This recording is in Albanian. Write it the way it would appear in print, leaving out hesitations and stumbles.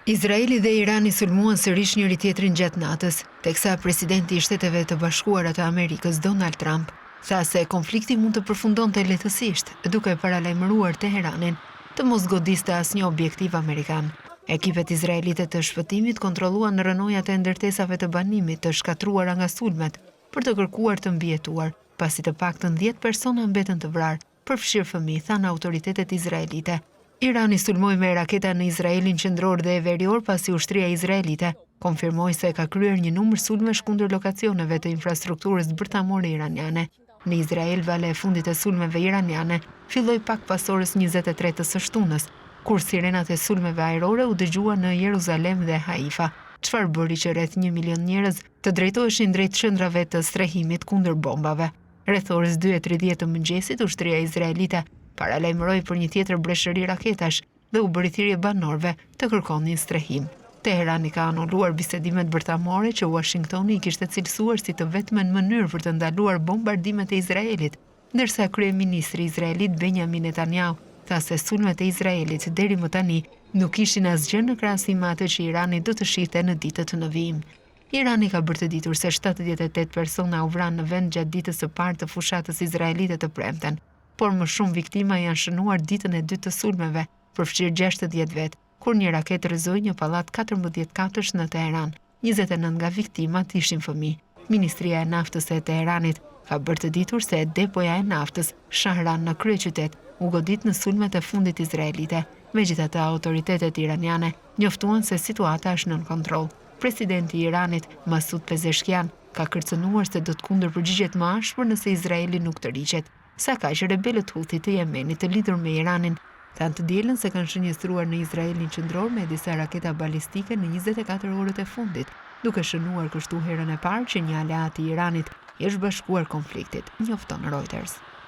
Izraeli dhe Irani sulmuan sërish njëri tjetrin gjatë natës, teksa presidenti i Shteteve të Bashkuara të Amerikës Donald Trump tha se konflikti mund të përfundonte lehtësisht, duke paralajmëruar Teheranin të mos godiste asnjë objektiv amerikan. Ekipet izraelite të shpëtimit kontrolluan rënojat e ndërtesave të banimit të shkatruara nga sulmet për të kërkuar të mbijetuar, pasi të paktën 10 persona mbetën të vrarë, përfshirë fëmijë, thanë autoritetet izraelite. Irani sulmoi me raketa në Izraelin qendror dhe verior pasi ushtria izraelite konfirmoi se ka kryer një numër sulmesh kundër lokacioneve të infrastrukturës bërtamore iraniane. Në Izrael, vale e fundit e sulmeve iraniane filloi pak pas orës 23 të së shtunës, kur sirenat e sulmeve ajrore u dëgjuan në Jeruzalem dhe Haifa, çfarë bëri që rreth 1 milion njerëz të drejtoheshin drejt qendrave të strehimit kundër bombave. Rreth orës 2:30 të mëngjesit, ushtria izraelite paralajmëroi për një tjetër breshëri raketash dhe u bëri thirrje banorëve të kërkonin strehim. Teherani ka anuluar bisedimet bërtamore që Washingtoni i kishte cilësuar si të vetmen mënyrë për të ndaluar bombardimet e Izraelit, ndërsa kryeministri izraelit Benjamin Netanyahu tha se sulmet e Izraelit deri më tani nuk ishin asgjë në krahasim me atë që Irani do të shihte në ditët në vijim. Irani ka bërë të ditur se 78 persona u vranë në vend gjatë ditës së parë të fushatës izraelite të premten, por më shumë viktima janë shënuar ditën e dytë të sulmeve, përfshirë 60 vet, kur një raketë rrëzoi një pallat 14 katësh në Teheran. 29 nga viktimat ishin fëmijë. Ministria e naftës e Teheranit ka bërë të ditur se depoja e naftës Shahran në kryeqytet u godit në sulmet e fundit izraelite. Megjithatë, autoritetet iraniane njoftuan se situata është nën kontroll. Presidenti i Iranit, Masud Pezeshkian, ka kërcënuar se do të kundërpërgjigjet më ashpër nëse Izraeli nuk të riqet, sa ka që rebelët Huthi të Yemenit të lidhur me Iranin thanë të dielën se kanë shënjestruar në Izraelin qendror me disa raketa balistike në 24 orët e fundit, duke shënuar kështu herën e parë që një aleat i Iranit i është bashkuar konfliktit, njofton Reuters.